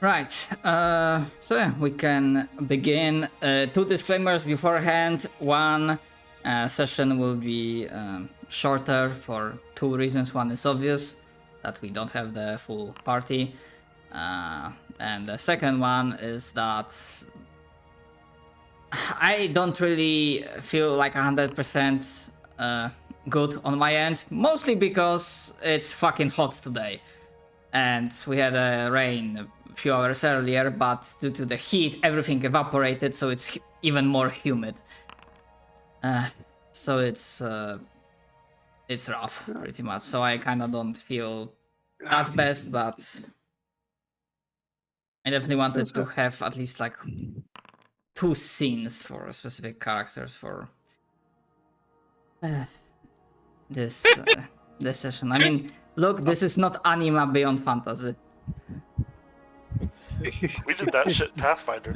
Right. So yeah, we can begin. Two disclaimers beforehand. One, session will be shorter for two reasons. One is obvious, that we don't have the full party. And the second one is that I don't really feel like 100% good on my end, mostly because it's fucking hot today. And we had a rain a few hours earlier, but due to the heat, everything evaporated, so it's even more humid. So it's rough, pretty much. So I kind of don't feel that best, but I definitely wanted to have at least like two scenes for specific characters for this this session. I mean, look, this is not anime beyond fantasy. We did that shit Pathfinder.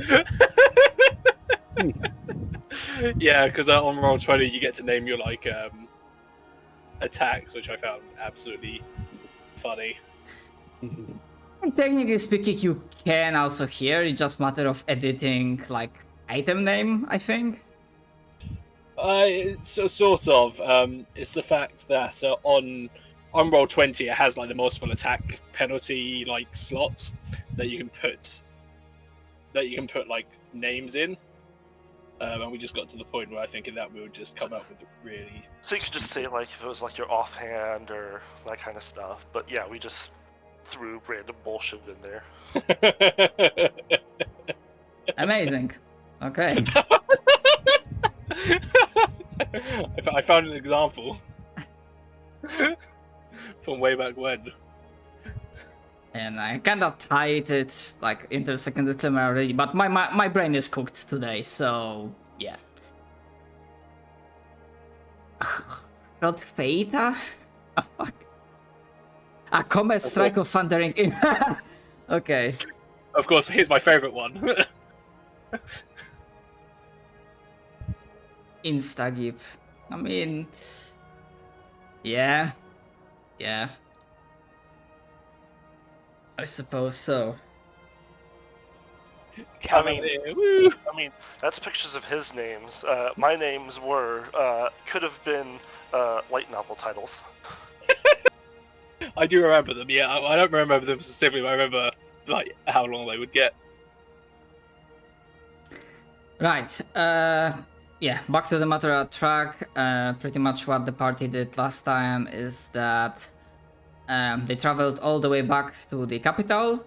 Yeah, because on Roll20 you get to name your like attacks, which I found absolutely funny. And technically speaking, you can also hear. It's just a matter of editing like item name, I think. So sort of. It's the fact that on Roll20 it has like the multiple attack penalty like slots that you can put like names in. And we just got to the point where I think in that we would just come up with really. So you could just say like if it was like your offhand or that kind of stuff. But yeah, we just threw random bullshit in there. Amazing. Okay. I found an example from way back when. And I kind of tied it like into the second disclaimer already, but my brain is cooked today, so yeah. Not Feta? Oh, fuck. A Comet Strike of Thundering. Okay. Of course, here's my favorite one. Instagip. I mean, yeah. I suppose so. Woo. I mean, that's pictures of his names. My names were could have been light novel titles. I do remember them. Yeah, I don't remember them specifically, but I remember like how long they would get. Right. Yeah, back to the matter track. Pretty much what the party did last time is that they traveled all the way back to the capital,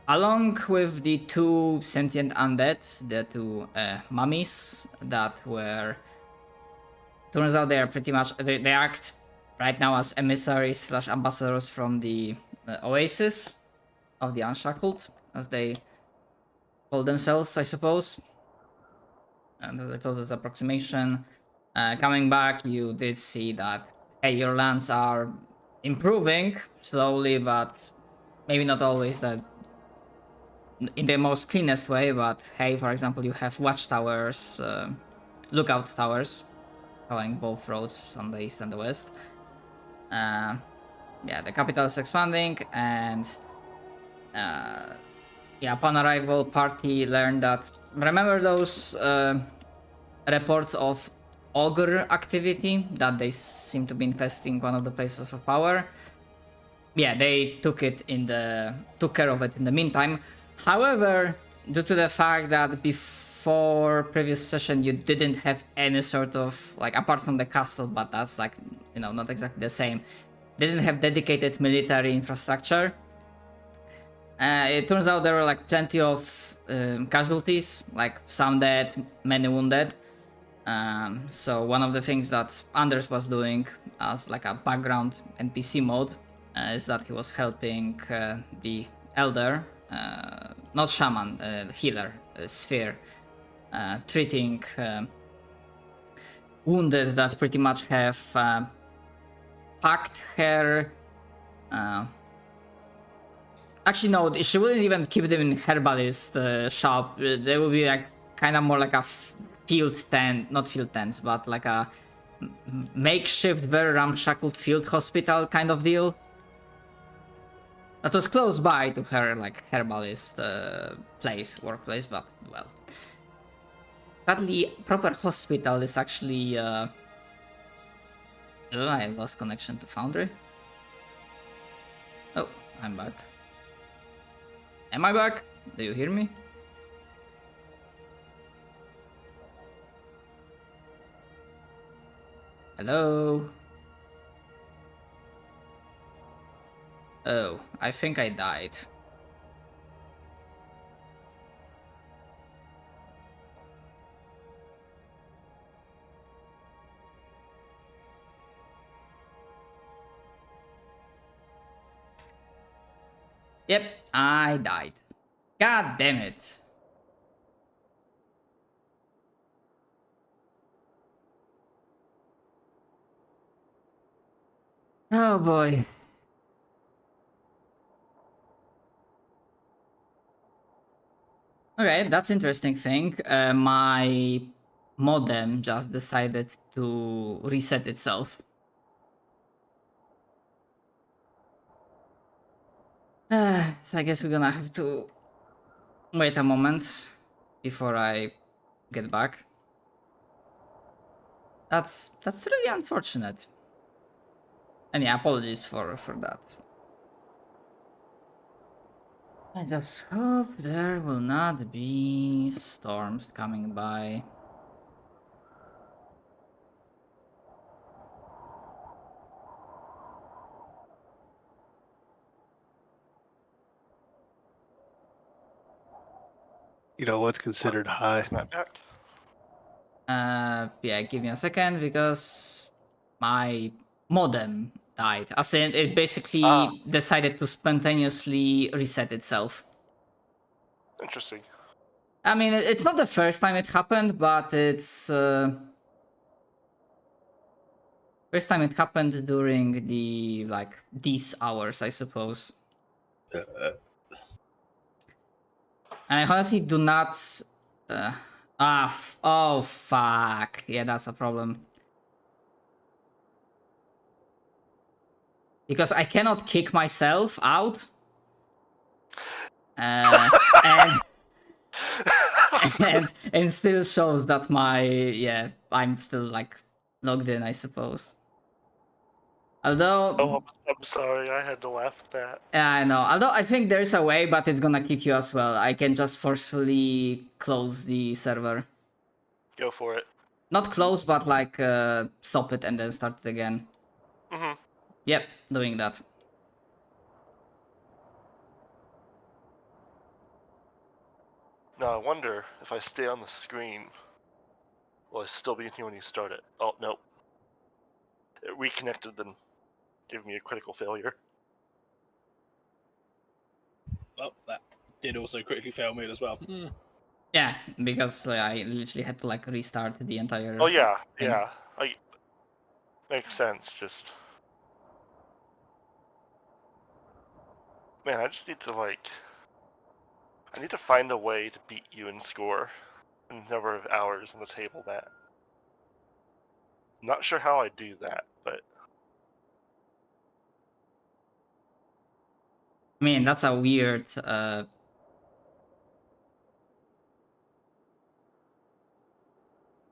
along with the two sentient undead, the two mummies that were. Turns out they are pretty much they act right now as emissaries / ambassadors from the Oasis of the Unshackled, as they call themselves, I suppose. And as a closest approximation, coming back, you did see that hey, your lands are improving slowly, but maybe not always in the most cleanest way. But hey, for example, you have watchtowers, lookout towers, covering both roads on the east and the west. Yeah, the capital is expanding, and yeah, upon arrival, party learned that. Remember those reports of ogre activity that they seem to be infesting one of the places of power? Yeah, they took care of it in the meantime. However, due to the fact that before previous session you didn't have any sort of like, apart from the castle, but that's like, you know, not exactly the same, didn't have dedicated military infrastructure. It turns out there were like plenty of casualties, like some dead, many wounded. So one of the things that Anders was doing as like a background NPC mode is that he was helping the elder, not shaman, healer, sphere, treating wounded that pretty much have packed her. Actually, no, she wouldn't even keep them in herbalist shop. They would be like kind of more like a field tent, not field tents, but like a makeshift, very ramshackle field hospital kind of deal. That was close by to her like herbalist workplace, but well. Sadly, proper hospital is actually. Oh, I lost connection to Foundry. Oh, I'm back. Am I back? Do you hear me? Hello? Oh, I think I died. Yep, I died. God damn it. Oh boy. Okay, that's interesting thing. My modem just decided to reset itself. So I guess we're gonna have to wait a moment before I get back. That's really unfortunate. And yeah, apologies for that. I just hope there will not be storms coming by. You know what's considered high? Snap back. Yeah, give me a second because my modem died. As in, it basically decided to spontaneously reset itself. Interesting. I mean, it's not the first time it happened, but it's first time it happened during the like these hours, I suppose. And I honestly do not. Oh fuck! Yeah, that's a problem. Because I cannot kick myself out. And and still shows that I'm still like logged in, I suppose. Although Oh, I'm sorry. I had to laugh at that. I know. Although I think there's a way, but it's gonna kick you as well. I can just forcefully close the server. Go for it. Not close, but like stop it and then start it again. Mm-hmm. Yep, doing that. Now I wonder if I stay on the screen, will I still be in here when you start it? Oh, nope. It reconnected, then gave me a critical failure. Well, that did also quickly fail me as well. Yeah, because I literally had to like restart the entire. Oh yeah, thing. yeah. Makes sense. Just man, I just need to I need to find a way to beat you in score and number of hours on the table mat. Not sure how I do that, but I mean, that's a weird.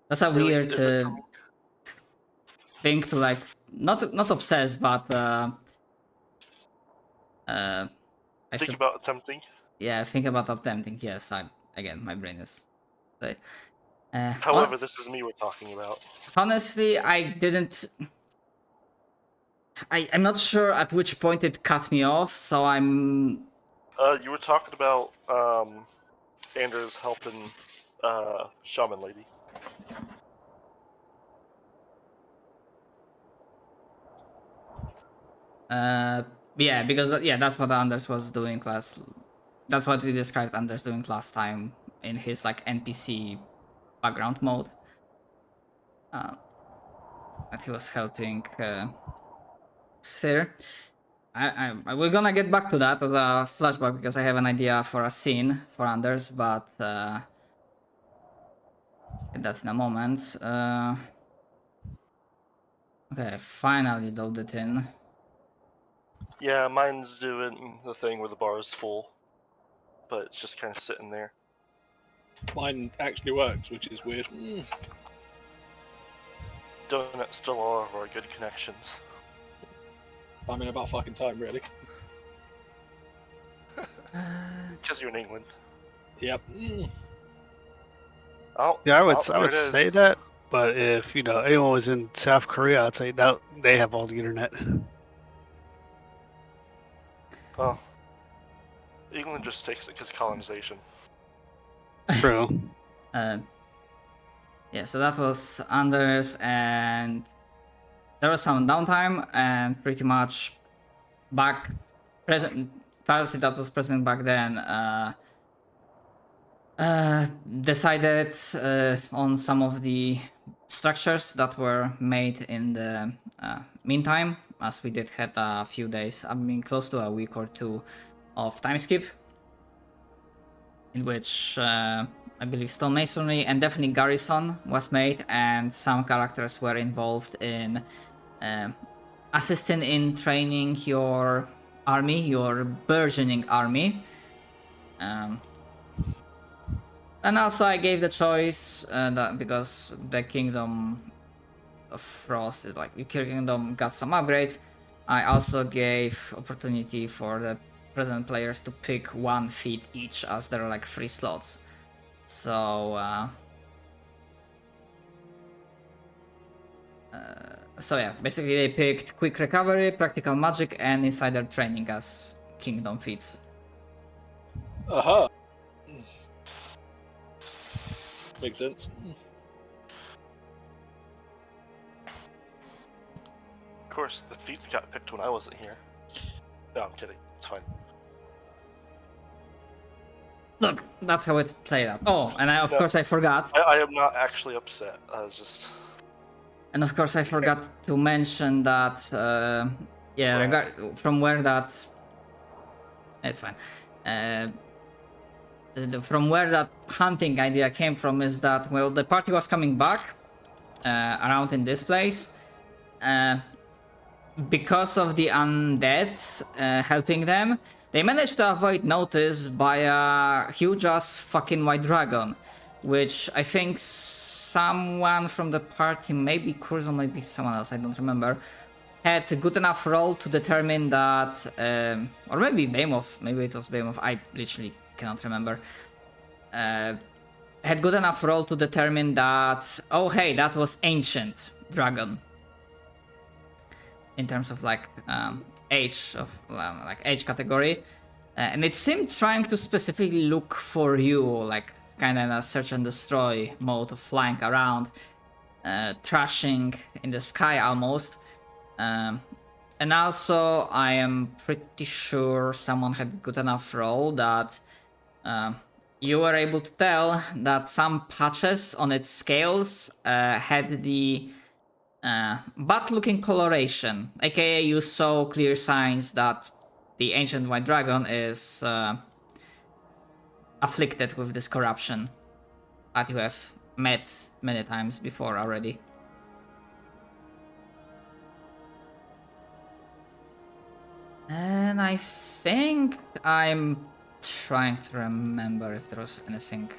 That's a really, weird is it thing to like not obsess, but I think about something? yeah, think about attempting. Yes, again, my brain is. However, this is me we're talking about. Honestly, I didn't. I'm not sure at which point it cut me off, so I'm. You were talking about Anders helping Shaman Lady. Yeah, because that's what Anders was doing last. That's what we described Anders doing last time in his like NPC background mode. That he was helping Sphere. We're gonna get back to that as a flashback because I have an idea for a scene for Anders, but get that in a moment. Okay, finally loaded in. Yeah, mine's doing the thing where the bar is full, but it's just kind of sitting there. Mine actually works, which is weird. Donut still all of our good connections. I mean, about fucking time, really. Because you're in England. Yep. Oh, Yeah, I there would it is. say that, but if anyone was in South Korea, I'd say no, they have all the internet. Well, England just takes it because colonization. True. Yeah, so that was Anders, and there was some downtime, and pretty much party that was present back then decided on some of the structures that were made in the meantime, as we did had a few days, I mean close to a week or two of time skip, in which I believe stonemasonry and definitely garrison was made, and some characters were involved in assisting in training your army, your burgeoning army. And also I gave the choice that because the Kingdom of Frost is like your kingdom got some upgrades, I also gave opportunity for the present players to pick one feat each, as there are like 3 slots. So so yeah, basically they picked quick recovery, practical magic, and insider training as kingdom feats. Aha. Makes sense. Of course, the feats got picked when I wasn't here. No, I'm kidding. It's fine. Look, that's how it played out. Oh, and of course I forgot. I am not actually upset. I was just... And of course I forgot to mention that, from where that... It's fine. From where that hunting idea came from is that, well, the party was coming back around in this place. Because of the undead helping them, they managed to avoid notice by a huge-ass fucking white dragon, which I think someone from the party, maybe Kurz or maybe someone else, I don't remember, had a good enough roll to determine that, or maybe Behemoth, maybe it was Behemoth, I literally cannot remember, had good enough roll to determine that, oh hey, that was ancient dragon. In terms of like age of like age category, and it seemed trying to specifically look for you, like kind of in a search and destroy mode of flying around, trashing in the sky almost. And also I am pretty sure someone had good enough roll that you were able to tell that some patches on its scales had the bad looking coloration, aka you saw clear signs that the ancient white dragon is afflicted with this corruption that you have met many times before already. And I think I'm trying to remember if there was anything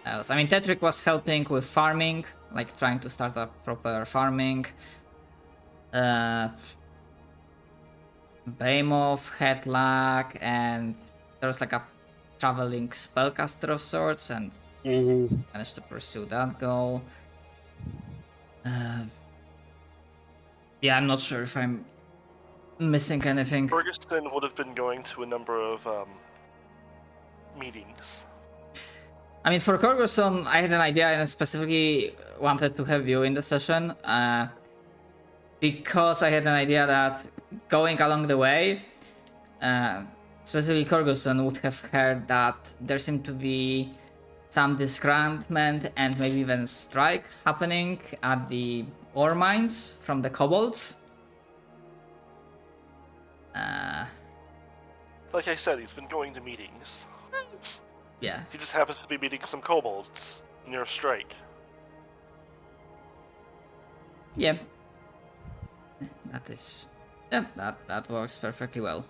else. I mean, Tetrick was helping with farming, like trying to start a proper farming. Behemoth had luck, and there was like a traveling spellcaster of sorts, and managed to pursue that goal. Yeah, I'm not sure if I'm missing anything. Ferguson would have been going to a number of meetings. I mean, for Corgerson, I had an idea and I specifically wanted to have you in the session because I had an idea that going along the way, specifically Corgerson would have heard that there seemed to be some disgruntlement and maybe even strike happening at the ore mines from the kobolds. Like I said, he's been going to meetings. Yeah. He just happens to be meeting some kobolds near a strike. Yeah. That is Yeah, that works perfectly well.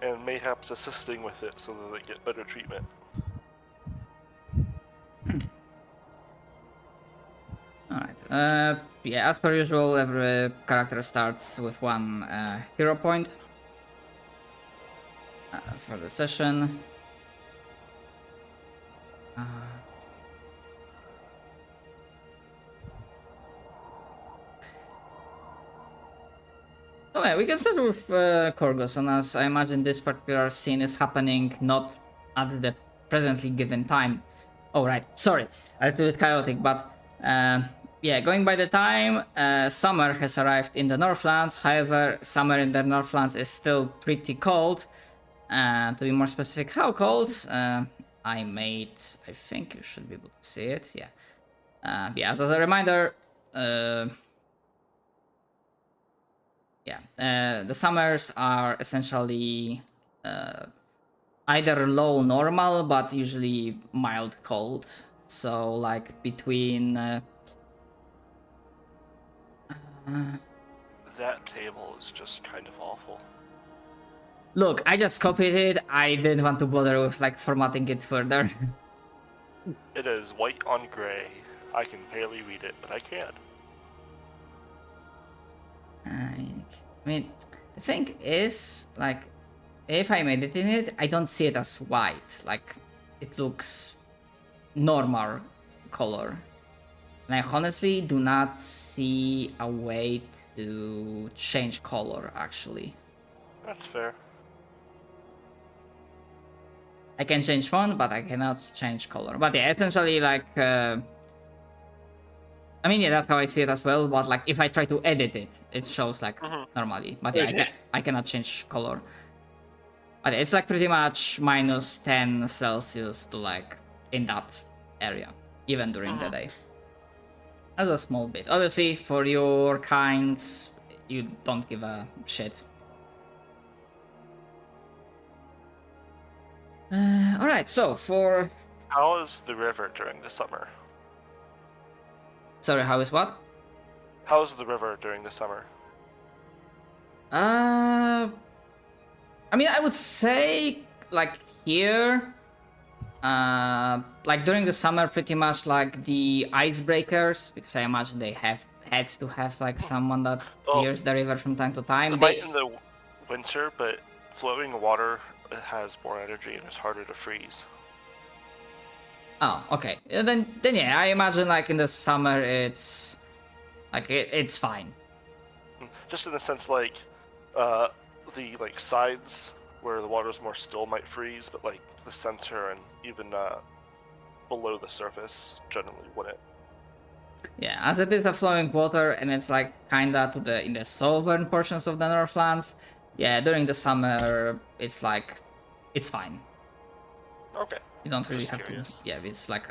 And mayhaps assisting with it so that they get better treatment. Alright. Yeah, as per usual, every character starts with one hero point for the session. Oh yeah, we can start with Korgoson, as I imagine this particular scene is happening not at the presently given time. Oh right, sorry, a little bit chaotic, but yeah, going by the time, summer has arrived in the Northlands. However, summer in the Northlands is still pretty cold. To be more specific, how cold? I think you should be able to see it. Yeah. Yeah, as a reminder, the summers are essentially either low normal, but usually mild cold. So like between That table is just kind of awful. look, I just copied it. I didn't want to bother with like formatting it further. It is white on gray. I can barely read it, but I can. I mean, the thing is, like, if I'm editing it, I don't see it as white. Like, it looks normal color. And I honestly do not see a way to change color, actually. That's fair. I can change font, but I cannot change color. But yeah, essentially, like, I mean, yeah, that's how I see it as well. But like, if I try to edit it, it shows like normally. But yeah, Okay. I cannot change color. But it's like pretty much minus 10 Celsius to like in that area, even during the day. That's a small bit. Obviously, for your kinds, you don't give a shit. Alright, so for... How is the river during the summer? Sorry, how is what? How is the river during the summer? I mean, I would say, like, here... like, during the summer, pretty much, like, the icebreakers, because I imagine they have had to have, like, someone that clears the river from time to time. It might in the winter, but flowing water has more energy and is harder to freeze. Oh, okay. Then yeah, I imagine, like, in the summer, it's... Like, it's fine. Just in the sense, like, the like sides where the water is more still might freeze, but like the center and even below the surface generally wouldn't. Yeah, as it is a flowing water and it's like kinda to the in the southern portions of the Northlands. Yeah, during the summer it's like it's fine. Okay. You don't really Just have curious. to. Yeah, it's like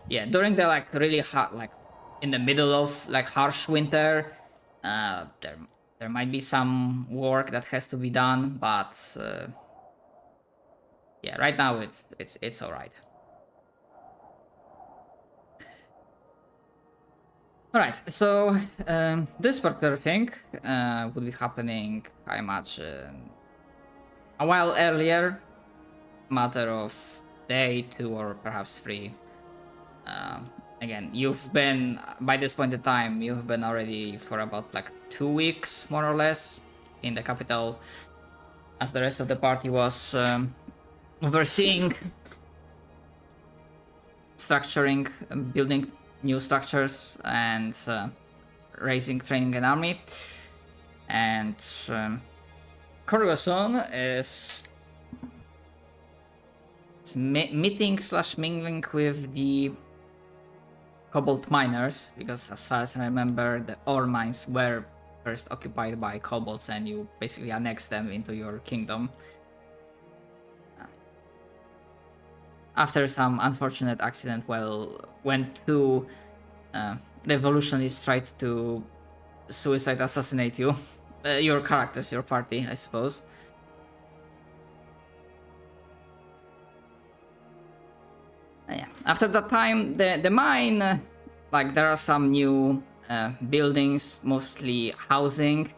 yeah, during the like really hot, like in the middle of like harsh winter, there might be some work that has to be done, but yeah, right now it's all right. Alright, so this particular thing would be happening, I imagine, a while earlier, matter of day, 2 or perhaps 3. Again, you've been, by this point in time, you've been already for about like 2 weeks, more or less, in the capital, as the rest of the party was overseeing, structuring, building new structures and raising, training an army. And Korgoson is meeting / mingling with the Cobalt miners, because as far as I remember, the ore mines were first occupied by kobolds and you basically annexed them into your kingdom. After some unfortunate accident, when 2 revolutionaries tried to suicide assassinate you, your characters, your party, I suppose. Yeah. After that time, the mine, like there are some new buildings, mostly housing,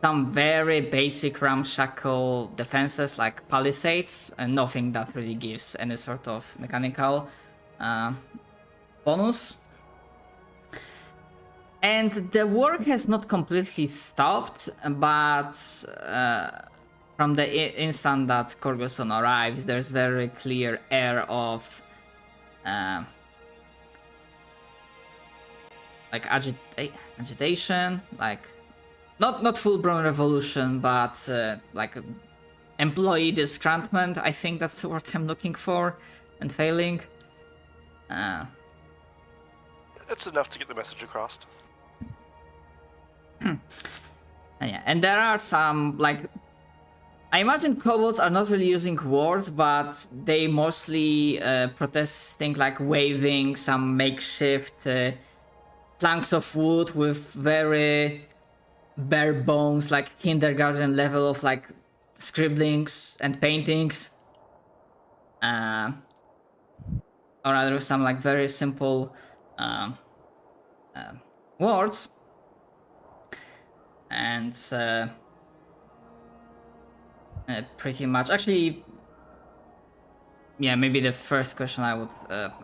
some very basic ramshackle defenses like palisades, and nothing that really gives any sort of mechanical bonus. And the work has not completely stopped, but from the instant that Korgoson arrives, there's very clear air of like agitation, like not full-blown revolution, but like employee disgruntlement. I think that's the word I'm looking for, and failing. It's enough to get the message across. Yeah, and there are some, like, I imagine kobolds are not really using words, but they mostly protest things like waving some makeshift planks of wood with very bare bones, like kindergarten level of like scribblings and paintings. Or rather some like very simple words. And pretty much, actually, yeah, maybe the first question I would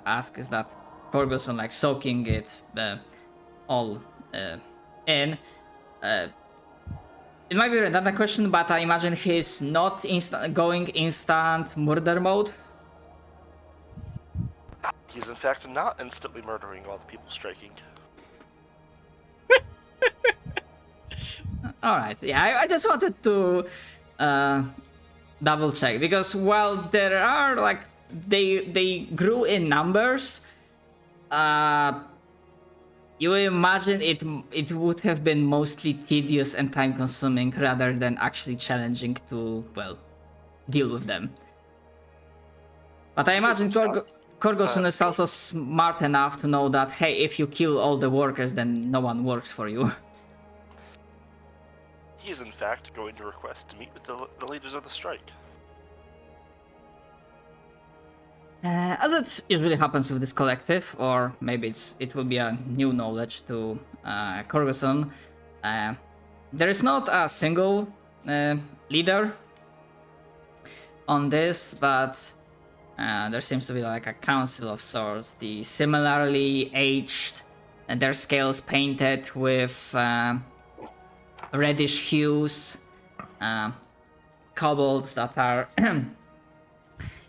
ask is that Korgoson like soaking it all in. It might be a redundant question, but I imagine he's not going instant murder mode. He's in fact not instantly murdering all the people striking. Alright, yeah, I just wanted to double check, because while there are like they grew in numbers, you imagine it would have been mostly tedious and time consuming rather than actually challenging to, well, deal with them. But I imagine Korgoson is also smart enough to know that, hey, if you kill all the workers, then no one works for you. He is in fact going to request to meet with the leaders of the strike. As it usually happens with this collective, or maybe it will be a new knowledge to Korgoson, there is not a single leader on this, but there seems to be like a council of sorts. The similarly aged, and their scales painted with reddish hues, kobolds that are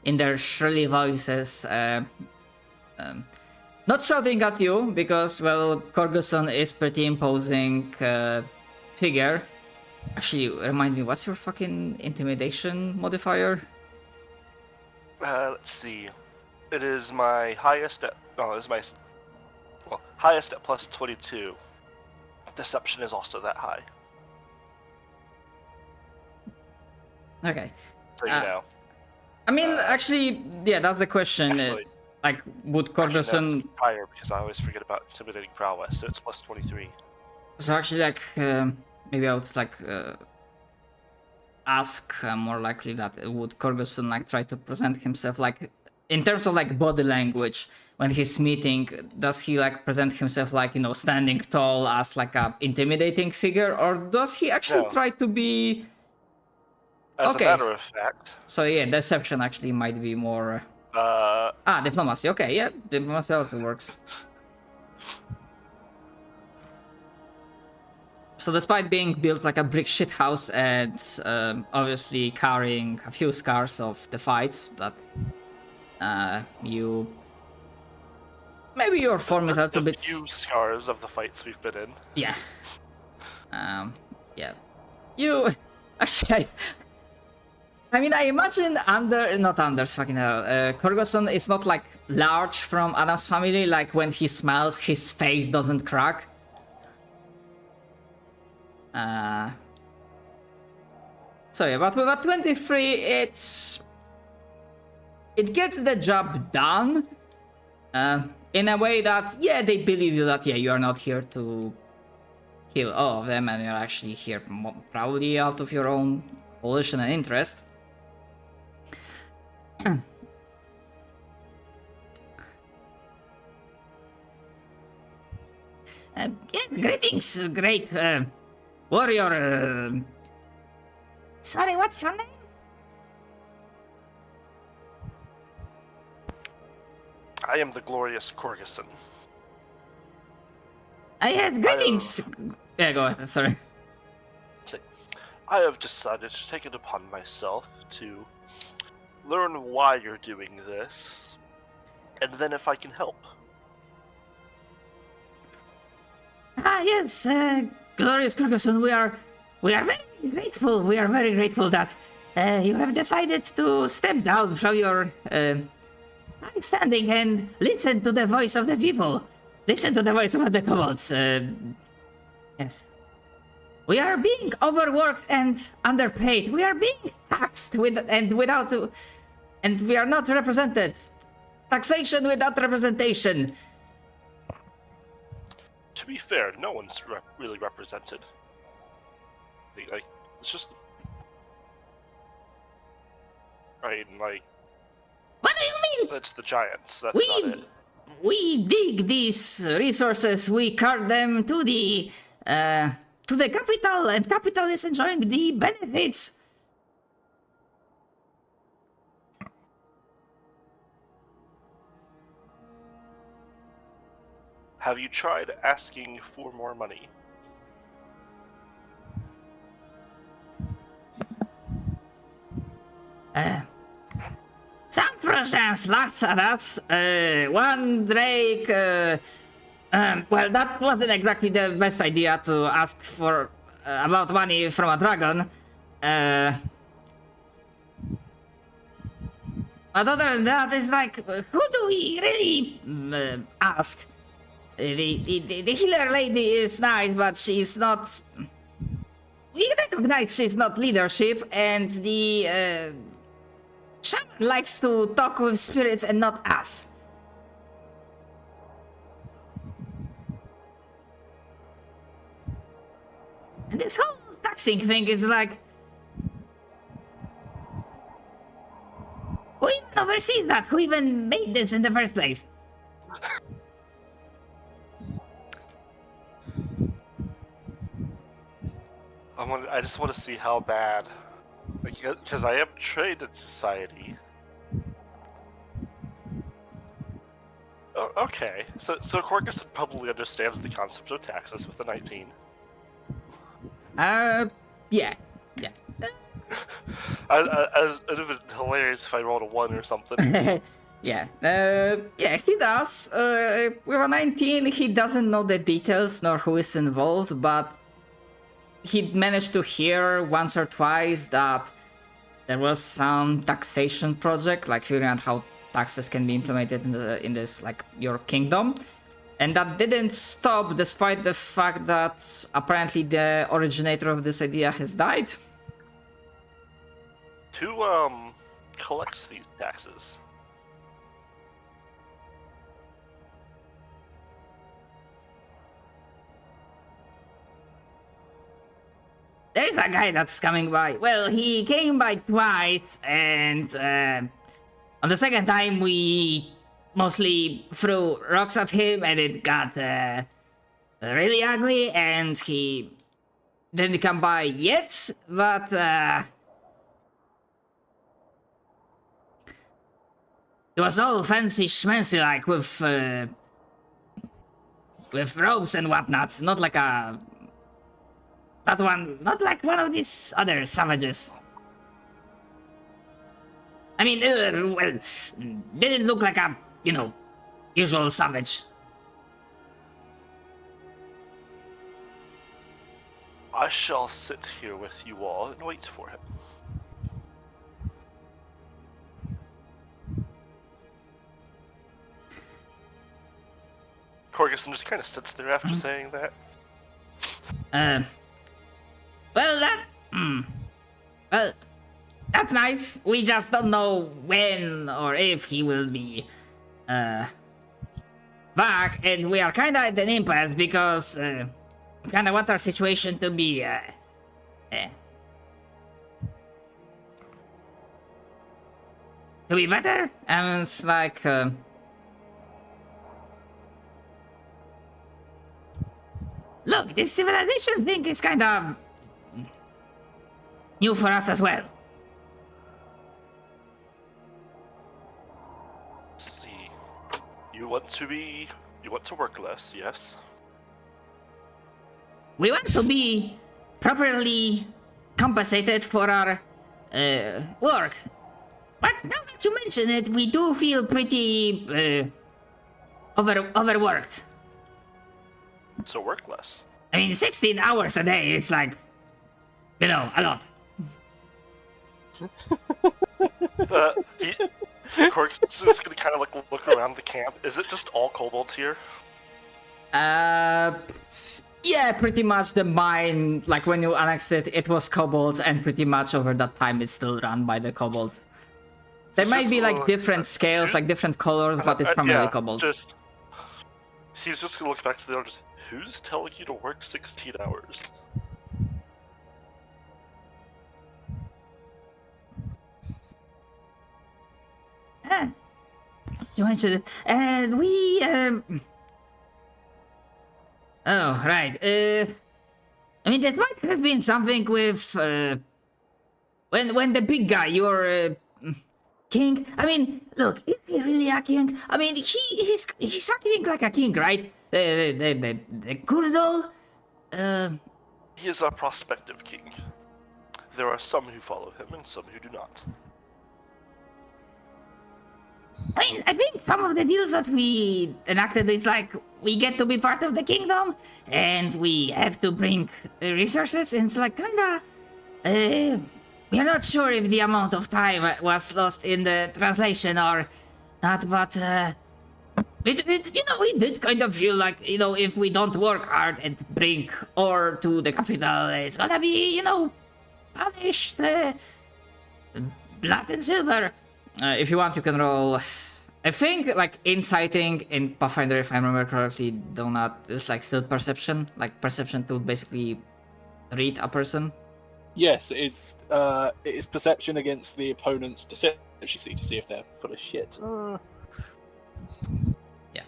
in their shrilly voices, not shouting at you, because, well, Korgoson is pretty imposing figure. Actually, remind me, what's your fucking intimidation modifier? Let's see. It is my highest at highest at plus 22. Deception is also that high. Okay. So you know. I mean, actually, yeah, that's the question. Actually, Like, would actually, no, Korgoson... it's higher because I always forget about intimidating prowess, so it's plus 23. So actually, like, maybe I would, like, ask more likely that would Korgoson, like, try to present himself, like, in terms of, like, body language, when he's meeting, does he, like, present himself, like, you know, standing tall as, like, a intimidating figure, or does he actually No. try to be... As Okay. a matter of fact, So, yeah, deception actually might be more... Diplomacy. Okay, yeah, diplomacy also works. So despite being built like a brick shithouse and obviously carrying a few scars of the fights that you... Maybe your form is a little bit... few scars of the fights we've been in. Yeah. Yeah. You... Actually, I mean, I imagine Korgoson is not like large from Adam's family, like when he smiles, his face doesn't crack. So yeah, but with a 23, it gets the job done. In a way that, yeah, they believe you that, yeah, you are not here to kill all of them, and you're actually here probably out of your own volition and interest. Yeah, greetings, great warrior. Sorry, what's your name? I am the glorious Corguson. Yes, greetings. Yeah, go ahead. Sorry. I have decided to take it upon myself to learn why you're doing this, and then if I can help. Yes, glorious Carcassonne, we are very grateful. We are very grateful that you have decided to step down from your high standing and listen to the voice of the people. Listen to the voice of the kobolds. Yes. We are being overworked and underpaid. We are being taxed and we are not represented. Taxation without representation. To be fair, no one's really represented. Like, it's just... Right, like... What do you mean? It's the giants, that's not it. We dig these resources, we cart them to the capital, and capital is enjoying the benefits. Have you tried asking for more money? Some Prussians laughed at us. One Drake. Well, that wasn't exactly the best idea to ask for about money from a dragon. But other than that, it's like, who do we really ask? The healer lady is nice, but she's not. We recognize she's not leadership, and the shaman likes to talk with spirits and not us. And this whole taxing thing is like, who even oversees that? Who even made this in the first place? I just want to see how bad. Because I am trained in society. Oh, okay. So Corcus probably understands the concept of taxes with a 19. Yeah. It would have been hilarious if I rolled a 1 or something. Yeah. Yeah, he does. With a 19, he doesn't know the details nor who is involved, but he managed to hear once or twice that there was some taxation project, like figuring out how taxes can be implemented in this, like, your kingdom. And that didn't stop despite the fact that apparently the originator of this idea has died. Who collects these taxes? There's a guy that's coming by. Well, he came by twice, and on the second time we mostly threw rocks at him, and it got really ugly, and he didn't come by yet, but it was all fancy schmancy, like with robes and whatnot, not like a... That one, not like one of these other savages. I mean, well, didn't look like a, usual savage. I shall sit here with you all and wait for him. Corguson just kind of sits there after saying that. Well, that's nice. We just don't know when or if he will be back, and we are kind of at an impasse because we kind of want our situation to be better. And it's like look, look, this civilization thing is kind of new for us as well. Let's see. You want to work less, yes? We want to be properly compensated for our work. But now that you mention it, we do feel pretty overworked. So work less. I mean, 16 hours a day, it's like, a lot. Cork's just gonna kind of like look around the camp. Is it just all kobolds here? Yeah, pretty much the mine, like when you annexed it, it was kobolds, and pretty much over that time it's still run by the kobolds. There might be like different scales, like different colors, but it's primarily kobolds. He's just gonna look back to the others. Who's telling you to work 16 hours? You mentioned it. And we, Oh, right. I mean, that might have been something with, when the big guy, your, king. I mean, look, is he really a king? I mean, he's acting like a king, right? The Kurzol? He is a prospective king. There are some who follow him and some who do not. I mean, I think some of the deals that we enacted is like, we get to be part of the kingdom, and we have to bring resources, and it's like kinda, we are not sure if the amount of time was lost in the translation or not, but, we did kind of feel like, if we don't work hard and bring ore to the capital, it's gonna be, punished, blood and silver. If you want, you can roll. I think like inciting in Pathfinder, if I remember correctly, it's like still perception, like perception to basically read a person. Yes, it is perception against the opponent's deception to see if they're full of shit. Yeah,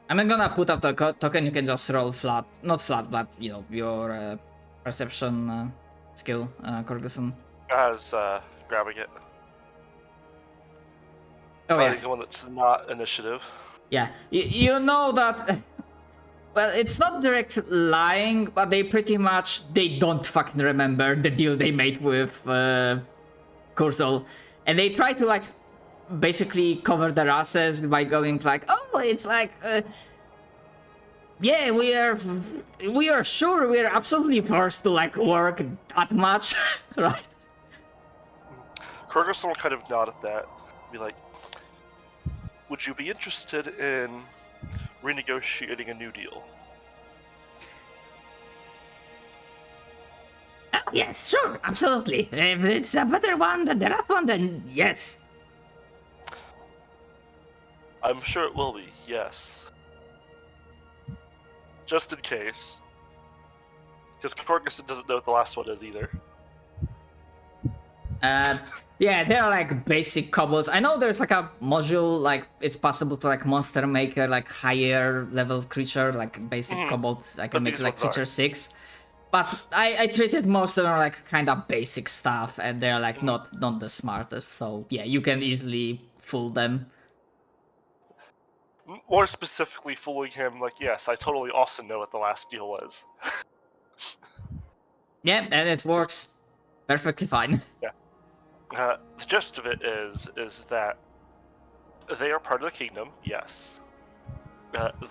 I'm not gonna put up the token. You can just roll flat, not flat, but your perception skill, Corguson. As grabbing it. Oh yeah. The one that's not initiative. Yeah, you know that. Well, it's not direct lying, but they don't fucking remember the deal they made with Kurzol, and they try to like basically cover their asses by going like, oh, it's like, yeah, we are sure we are absolutely forced to like work that much, right? Kurgerson will kind of nod at that, be like, would you be interested in renegotiating a new deal? Yes, sure, absolutely. If it's a better one than the last one, then yes. I'm sure it will be, yes. Just in case. Because Corguson doesn't know what the last one is either. Yeah, they're like basic kobolds. I know there's like a module, like it's possible to like monster make a like higher level creature, like basic kobold. I can make like creature 6. But I treated most of them like kind of basic stuff, and they're like not the smartest. So yeah, you can easily fool them. More specifically, fooling him, like, yes, I totally also know what the last deal was. Yeah, and it works perfectly fine. Yeah. The gist of it is that they are part of the kingdom, yes.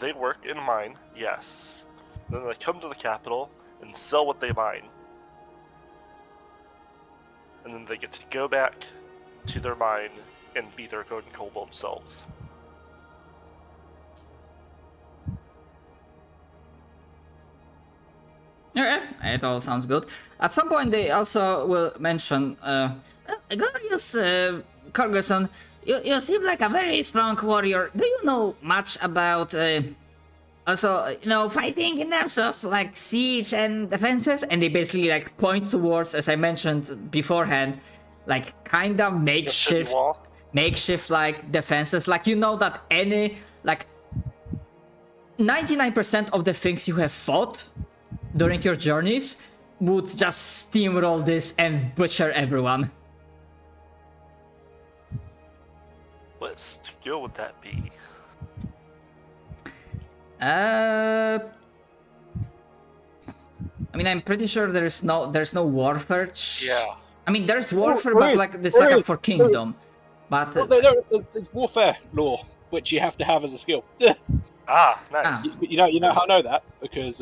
They work in mine, yes. Then they come to the capital and sell what they mine. And then they get to go back to their mine and be their own kobold selves. Okay, it all sounds good. At some point, they also will mention, Glorious Corguson, you seem like a very strong warrior. Do you know much about, also, fighting in terms of, like, siege and defenses? And they basically, like, point towards, as I mentioned beforehand, like, kind of makeshift, like, defenses. Like, that any, like, 99% of the things you have fought during your journeys would just steamroll this and butcher everyone. What skill would that be? I mean, I'm pretty sure there's no warfare. Yeah. I mean, there's warfare, There but is, like this there like is, for kingdom. But Well, there's warfare lore, which you have to have as a skill. Ah, nice. Ah. You know how I know that? Because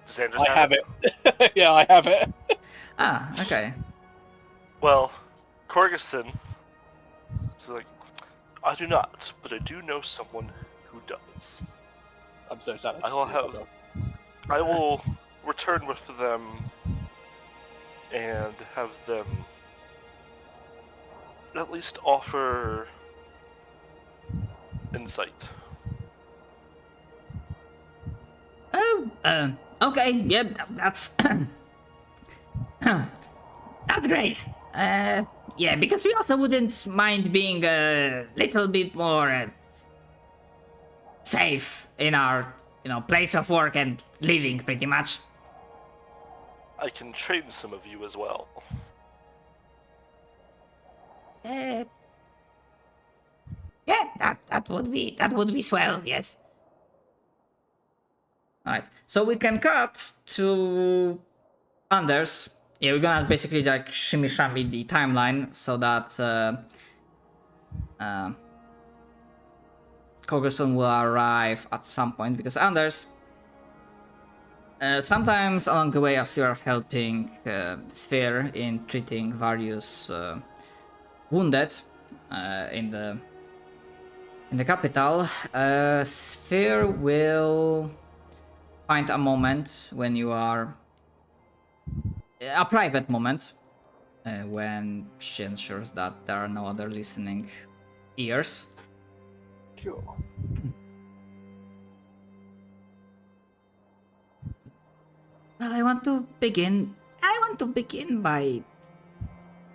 Xander's I have it. Yeah, I have it. Okay. Well, Corguson. So like, I do not, but I do know someone who does. I'm so sad. I will return with them and have them at least offer insight. Okay, yeah, that's that's great. Yeah, because we also wouldn't mind being a little bit more safe in our, place of work and living, pretty much. I can train some of you as well. Yeah, that would be swell. Yes. All right, so we can cut to Anders. Yeah, we're gonna basically like shimmy shammy the timeline so that Corguson will arrive at some point, because Anders, sometimes along the way as you're helping Sphere in treating various wounded in the capital, Sphere will find a moment when you are a private moment when she ensures that there are no other listening ears. Sure. Well, I want to begin by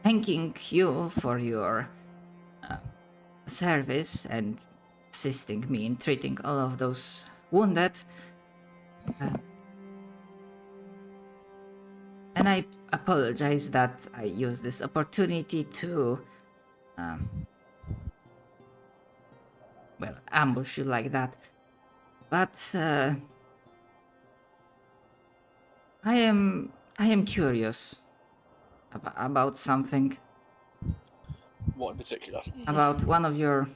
thanking you for your service and assisting me in treating all of those wounded. And I apologize that I used this opportunity to, ambush you like that. But I am curious about something, What in particular? about one of your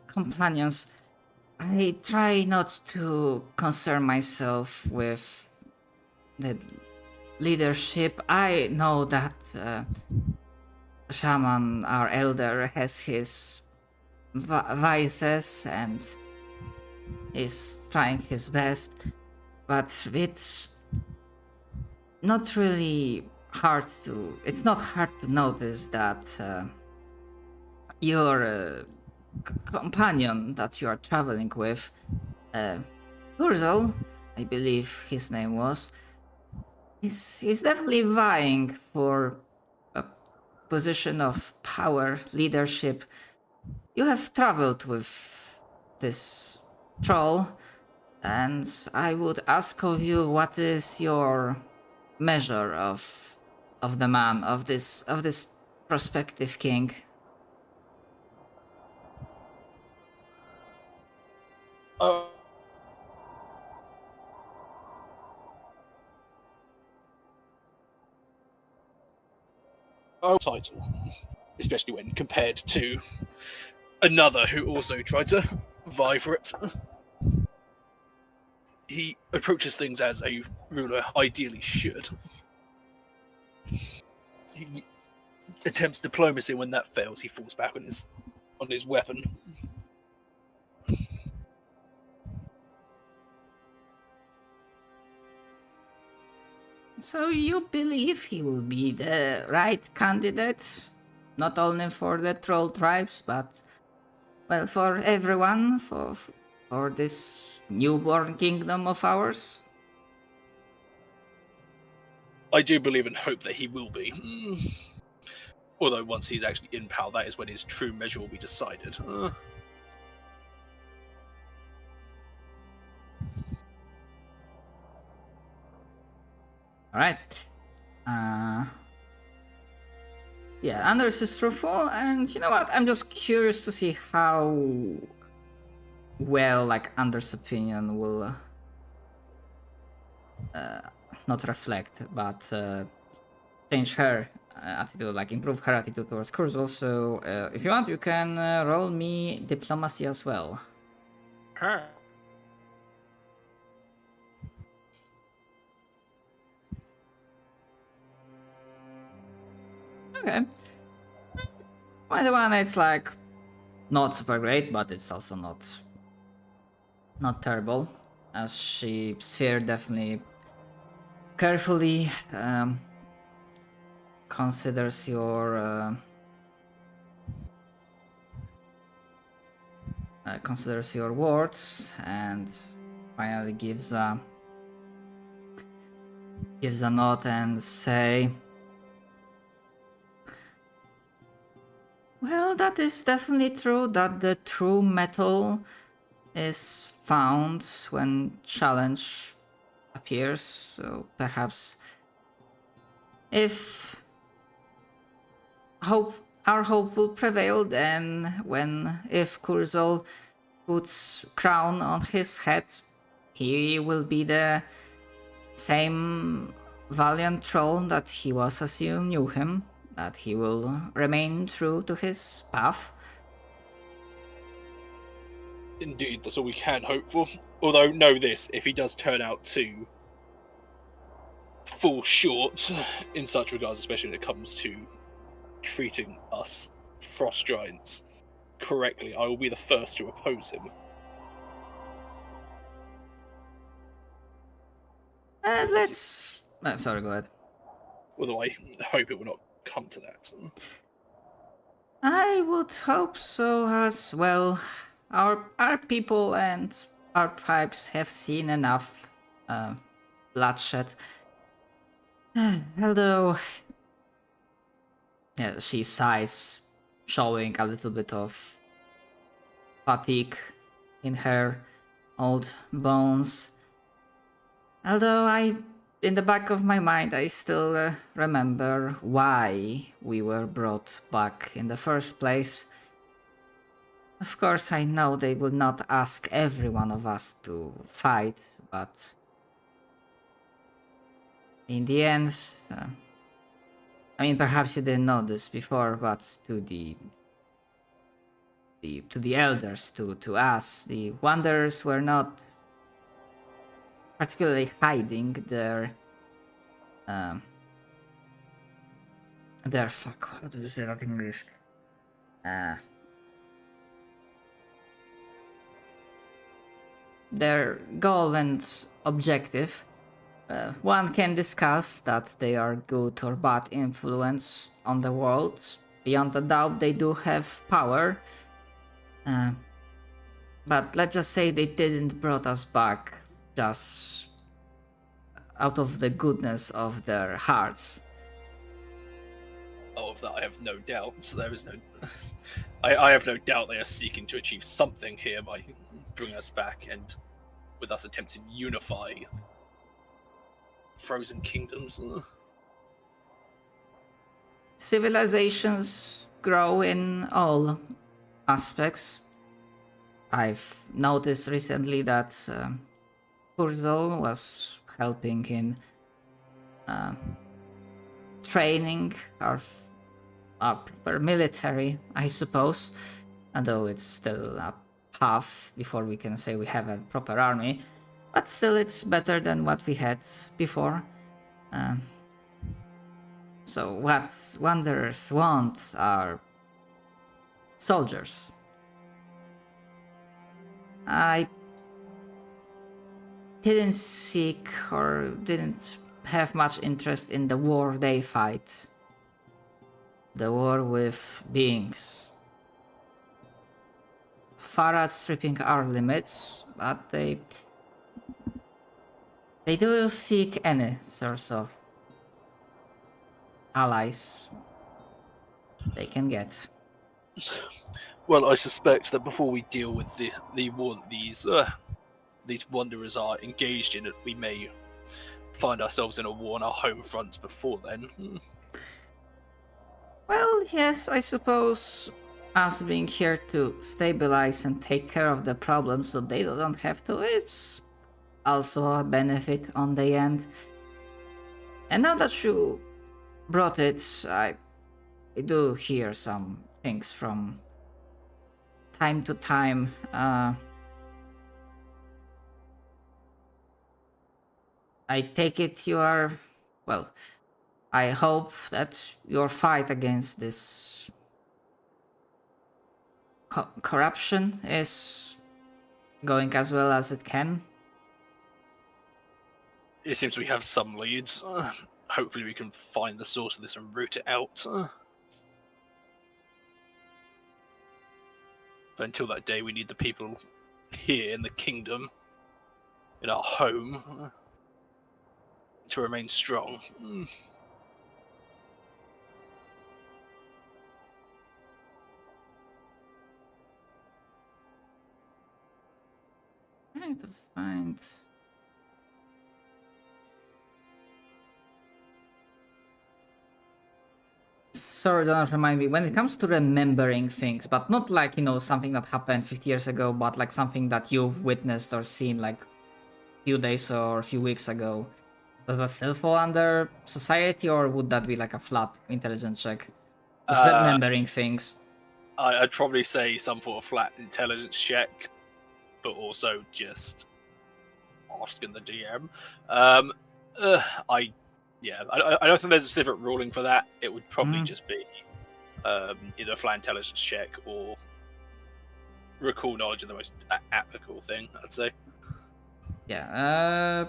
companions. I try not to concern myself with the leadership. I know that Shaman, our elder, has his vices and is trying his best, but it's not really hard to. It's not hard to notice that your companion that you are traveling with, Urzel, I believe his name was, is definitely vying for a position of power, leadership. You have traveled with this troll, and I would ask of you, what is your measure of the man, of this prospective king? Title, especially when compared to another who also tried to vie for it. He approaches things as a ruler ideally should. He attempts diplomacy. When that fails, he falls back on his weapon. So you believe he will be the right candidate, not only for the troll tribes, but, well, for everyone, for this newborn kingdom of ours? I do believe and hope that he will be. Although once he's actually in power, that is when his true measure will be decided. Alright. Yeah, Anders is truthful, and you know what? I'm just curious to see how well, like, Anders' opinion will not reflect, but change her attitude, like improve her attitude towards Kurzel. So if you want, you can roll me diplomacy as well. Huh. Okay. By the one, it's like not super great, but it's also not terrible, as she's here definitely carefully considers your words and finally gives a nod and say, well, that is definitely true that the true metal is found when challenge appears. So perhaps if our hope will prevail, then if Kurzel puts crown on his head, he will be the same valiant troll that he was as you knew him, that he will remain true to his path. Indeed, that's all we can hope for. Although, know this, if he does turn out to fall short in such regards, especially when it comes to treating us frost giants correctly, I will be the first to oppose him. Let's... sorry, go ahead. Although I hope it will not come to that. I would hope so as well. Our people and our tribes have seen enough bloodshed. Although, yeah, she sighs, showing a little bit of fatigue in her old bones. Although in the back of my mind, I still remember why we were brought back in the first place. Of course, I know they will not ask every one of us to fight, but in the end, I mean, perhaps you didn't know this before, but to the elders, to us, the Wanderers were not particularly hiding their fuck. How do you say that in English? Their goal and objective. One can discuss that they are good or bad influence on the world. Beyond a doubt, they do have power. But let's just say they didn't brought us back just out of the goodness of their hearts. Oh, of that I have no doubt. There is no... I have no doubt they are seeking to achieve something here by bringing us back and with us attempting to unify frozen kingdoms. Civilizations grow in all aspects. I've noticed recently that Kurzel was helping in training our proper military, I suppose, although it's still a path before we can say we have a proper army, but still it's better than what we had before. So what Wanderers want are soldiers. I didn't seek or didn't have much interest in the war they fight. The war with beings. Far outstripping our limits, but they do seek any source of allies they can get. Well, I suspect that before we deal with the war that these wanderers are engaged in, we may find ourselves in a war on our home front before then. Well, yes, I suppose us being here to stabilize and take care of the problem so they don't have to, it's also a benefit on the end. And now that you brought it, I do hear some things from time to time. I take it you are, well, I hope that your fight against this corruption is going as well as it can. It seems we have some leads. Hopefully we can find the source of this and root it out. But until that day, we need the people here in the kingdom, in our home, to remain strong. Trying to find. Sorry, don't remind me. When it comes to remembering things, but not like, something that happened 50 years ago, but like something that you've witnessed or seen like a few days or a few weeks ago, does that still fall under society, or would that be like a flat intelligence check? Just remembering things. I'd probably say some sort of flat intelligence check, but also just asking the DM. I don't think there's a specific ruling for that. It would probably just be either a flat intelligence check or recall knowledge, the most applicable thing, I'd say. Yeah.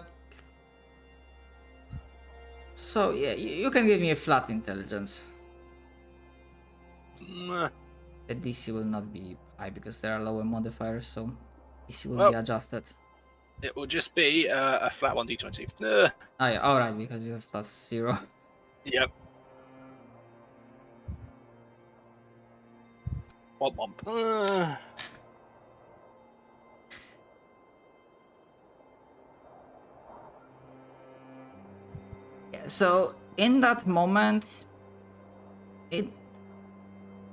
So yeah, you can give me a flat intelligence. The DC will not be high because there are lower modifiers, so DC will be adjusted. It will just be a flat 1d20. Oh yeah, alright, because you have +0. Yep. Womp. Yeah, so in that moment,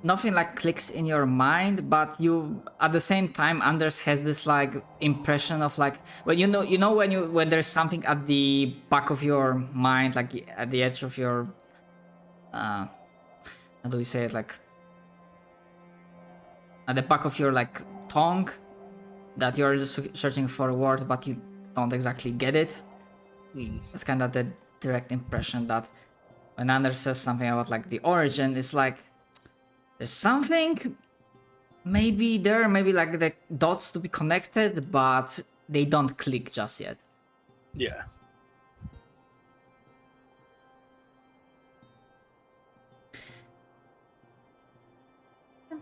nothing like clicks in your mind, but you at the same time Anders has this like impression of like, well, when there's something at the back of your mind, like at the edge of your how do we say it, like at the back of your like tongue, that you're just searching for a word but you don't exactly get it. It's kind of the direct impression that when Anders says something about like the origin, it's like there's something maybe like the dots to be connected, but they don't click just yet. Yeah.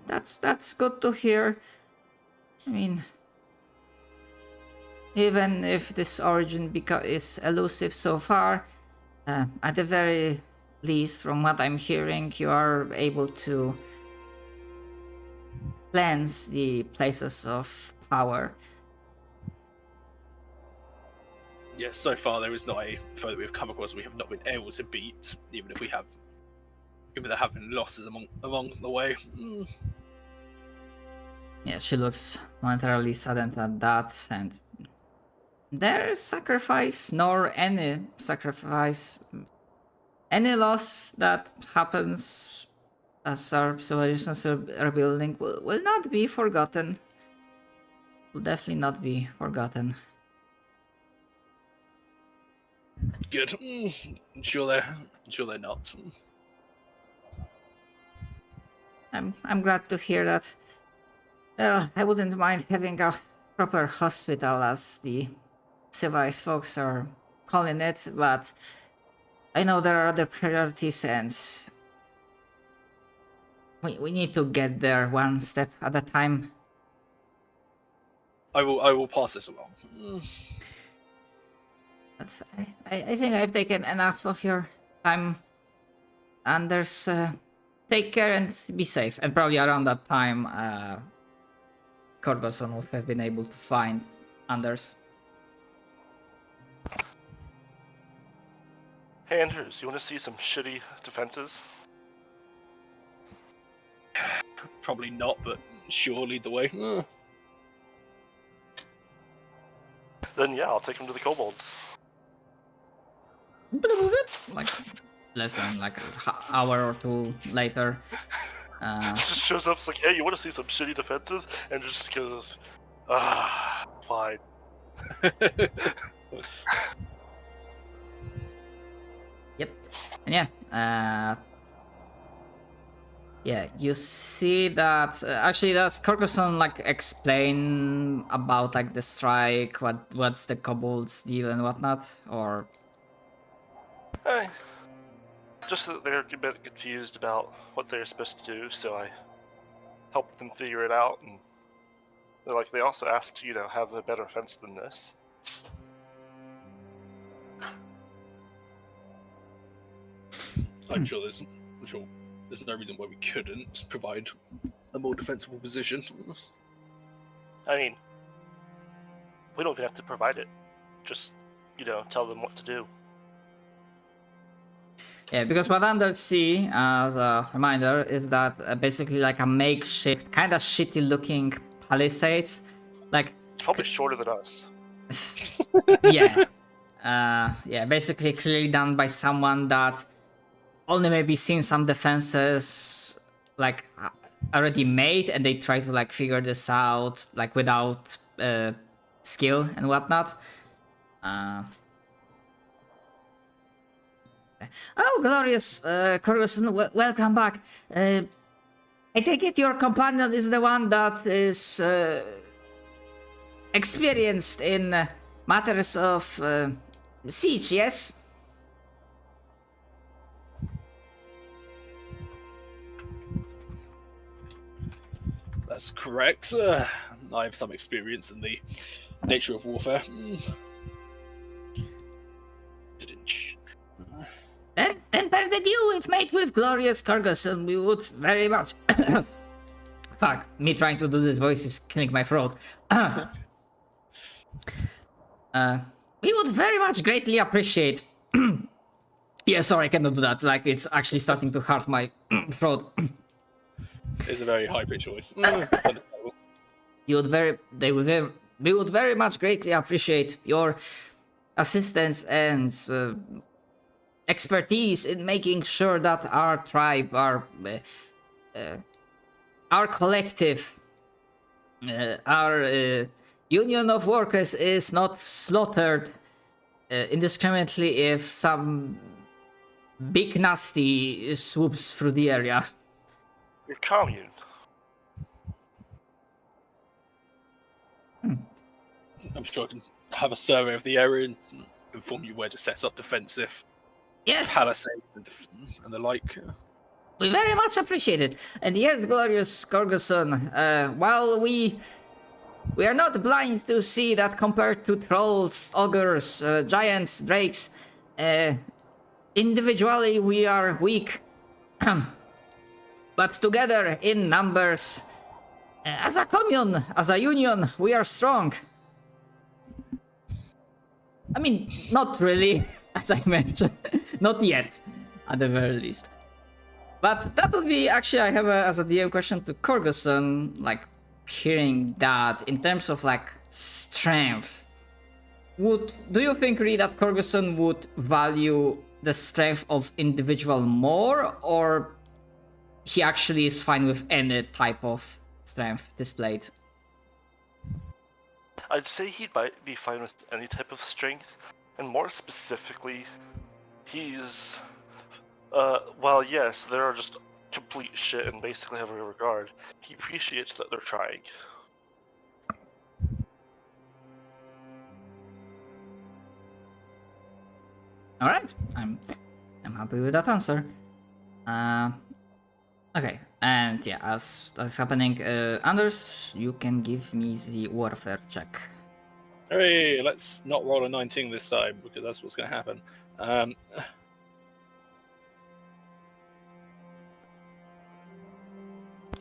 That's good to hear. I mean, even if this origin is elusive so far, at the very least, from what I'm hearing, you are able to cleanse the places of power. Yes, so far there is not a foe that we've come across we have not been able to beat, even there have been losses along the way. Yeah, she looks momentarily saddened at that, and their sacrifice, nor any sacrifice, any loss that happens as our civilization is rebuilding will not be forgotten. Will definitely not be forgotten. Good. I'm sure they're not. I'm glad to hear that. Well, I wouldn't mind having a proper hospital, as the civilized folks are calling it, but I know there are other priorities, and we need to get there one step at a time. I will pass this along. But I think I've taken enough of your time, Anders. Take care and be safe. And probably around that time, Corgoson would have been able to find Anders. Hey Andrews, you want to see some shitty defenses? Probably not, but sure, lead the way. Then yeah, I'll take him to the kobolds. Like less than like an hour or two later. Just shows up, it's like, hey, you want to see some shitty defenses? And just goes, fine. Yep. And yeah, you see that actually does Carcassonne like explain about like the strike, what's the kobolds deal and whatnot, or Hey, just that they're a bit confused about what they're supposed to do, so I helped them figure it out, and they're like, they also asked you to have a better fence than this. I'm sure there's no reason why we couldn't provide a more defensible position. I mean, we don't even have to provide it. Just, tell them what to do. yeah, because what Anders see as a reminder is that basically like a makeshift, kind of shitty looking palisades, like Probably shorter than us. yeah, yeah, basically clearly done by someone that only maybe seen some defenses like already made, and they try to like figure this out like without skill and whatnot. Oh, glorious, Carcassonne, welcome back. I take it your companion is the one that is experienced in matters of siege, yes? That's correct. I have some experience in the nature of warfare. Then pardon you, if made with glorious Carcassonne, we would very much... Fuck, me trying to do this voice is killing my throat. We would very much greatly appreciate... Yeah, sorry, I cannot do that. Like, it's actually starting to hurt my throat. It's a very high-pitched voice. It's understandable. We would very much greatly appreciate your assistance and expertise in making sure that our tribe, our collective, our union of workers is not slaughtered indiscriminately if some big nasty swoops through the area. Your commune. I'm sure I can have a survey of the area and inform you where to set up defensive Yes, palisades and the like. we very much appreciate it. And yes, glorious Carcassonne, while we are not blind to see that compared to trolls, ogres, giants, drakes, individually we are weak. But together in numbers, as a commune, as a union, we are strong. I mean, not really, as I mentioned. Not yet, at the very least. But that would be, actually, I have as a DM question to Carcassonne, like, hearing that in terms of, like, strength. Do you think really that Carcassonne would value the strength of individual more, or he actually is fine with any type of strength displayed? I'd say he might be fine with any type of strength, and more specifically, he's, while yes, there are just complete shit and basically have a regard, he appreciates that they're trying. Alright, I'm happy with that answer. Okay, and yeah, as that's happening, Anders, you can give me the warfare check. Hey, let's not roll a 19 this time, because that's what's going to happen.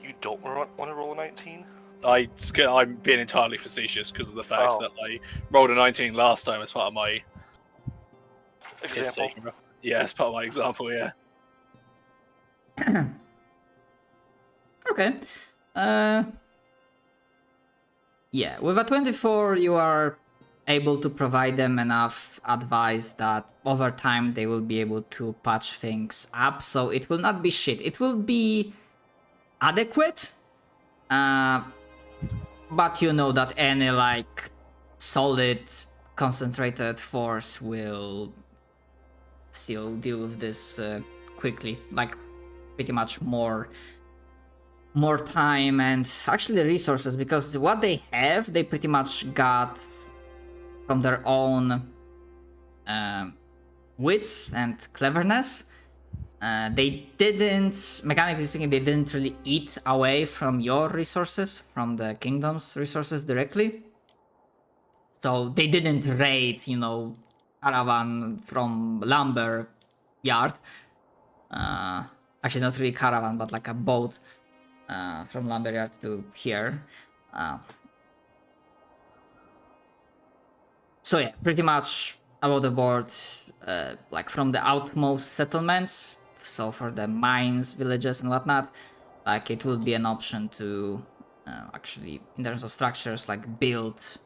You don't want to roll a 19? I'm being entirely facetious because of the fact that I rolled a 19 last time as part of my Example. Yeah, as part of my example, yeah. Okay. Yeah, with a 24, you are able to provide them enough advice that over time they will be able to patch things up. So it will not be shit. It will be adequate. But you know that any like solid concentrated force will still deal with this quickly, like pretty much more time and actually resources, because what they have they pretty much got from their own wits and cleverness. They didn't, mechanically speaking, they didn't really eat away from your resources, from the kingdom's resources directly. So they didn't raid, caravan from lumber yard. Actually, not really caravan, but like a boat from lumber yard to here. So yeah, pretty much above the board, like from the outmost settlements. So for the mines, villages, and whatnot, like it would be an option to actually, in terms of structures, like build.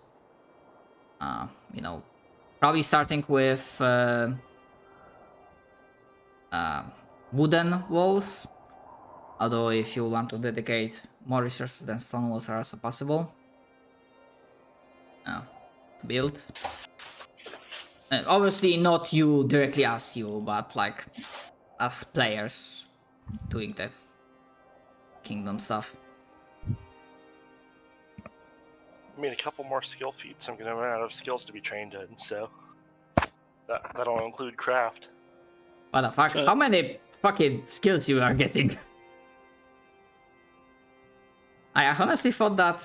Probably starting with wooden walls. Although if you want to dedicate more resources, then stone walls are also possible. Build. Obviously not you directly as you, but like as players doing the kingdom stuff. I mean, a couple more skill feats, I'm gonna run out of skills to be trained in, so that'll include craft. What the fuck? How many fucking skills you are getting? I honestly thought that.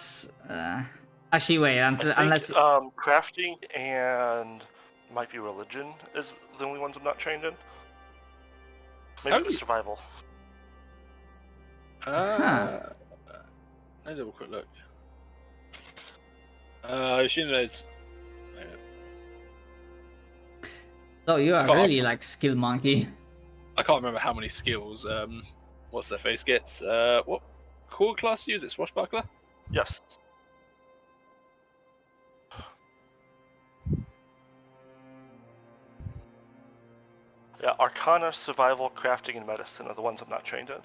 Actually, wait. Unless crafting and might be religion is the only ones I'm not trained in. Maybe survival. Let's have a quick look. Assume there's. So you are really like skill monkey. I can't remember how many skills. What's their face gets? What core class do you use? It swashbuckler. Yes. Yeah, Arcana, Survival, Crafting, and Medicine are the ones I'm not trained in.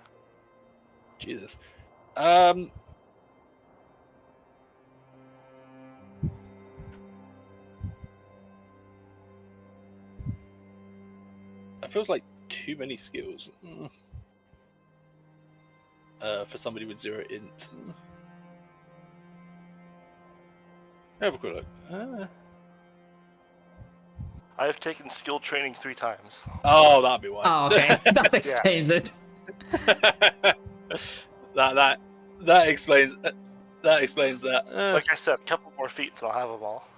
Jesus. That feels like too many skills. For somebody with 0 int. Have a quick look. I have taken skill training 3 times. Oh, that'd be why. Oh, okay. That explains it. that explains that. Like I said, a couple more feats and I'll have them all.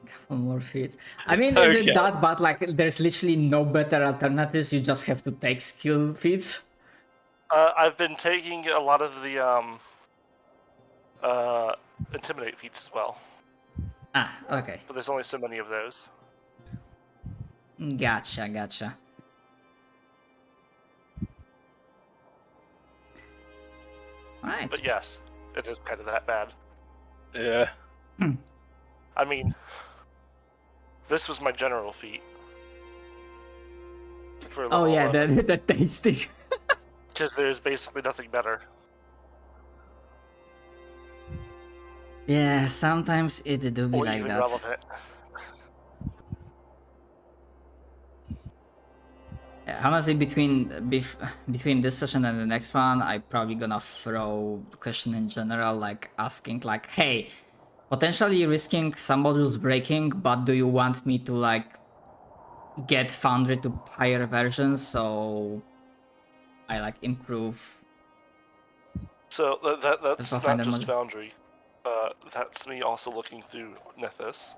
Couple more feats. I mean, Okay. that, but like, there's literally no better alternatives. You just have to take skill feats. I've been taking a lot of the Intimidate feats as well. Ah, okay. But there's only so many of those. Gotcha. Alright. But yes, it is kind of that bad. Yeah. I mean, this was my general feat. For Oh level yeah, 11, the tasty. because there's basically nothing better. Yeah, sometimes it do be Or like even that. relevant. Yeah, honestly, between this session and the next one, I probably gonna throw question in general, like asking, like, hey, potentially risking some modules breaking, but do you want me to like get Foundry to higher versions so I like improve? So that's not Pathfinder just module. Foundry. That's me also looking through Nethys.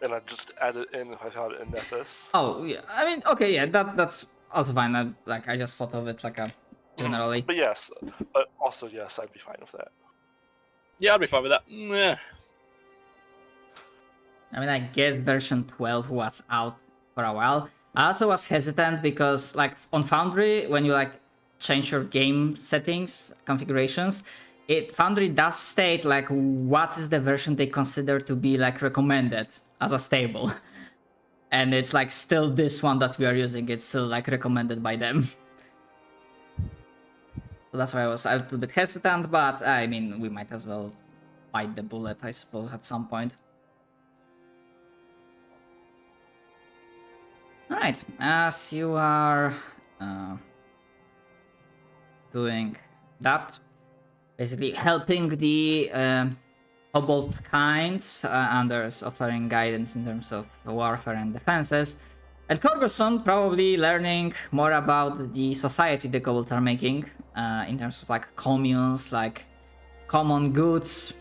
And I just add it in if I found it in Nethys. Oh yeah, I mean, okay, yeah, that's also fine. I just thought of it like a generally. But yes, but also yes, I'd be fine with that. Yeah, I'd be fine with that. Yeah. I mean, I guess version 12 was out for a while. I also was hesitant because, like, on Foundry, when you like change your game settings, configurations, Foundry does state like what is the version they consider to be like recommended as a stable, and it's like still this one that we are using. It's still like recommended by them. So that's why I was a little bit hesitant, but I mean, we might as well bite the bullet, I suppose, at some point. Alright, as you are doing that, basically helping the Kobold kinds, Anders offering guidance in terms of warfare and defenses, and Corgerson probably learning more about the society the Kobolds are making, in terms of like communes, like common goods,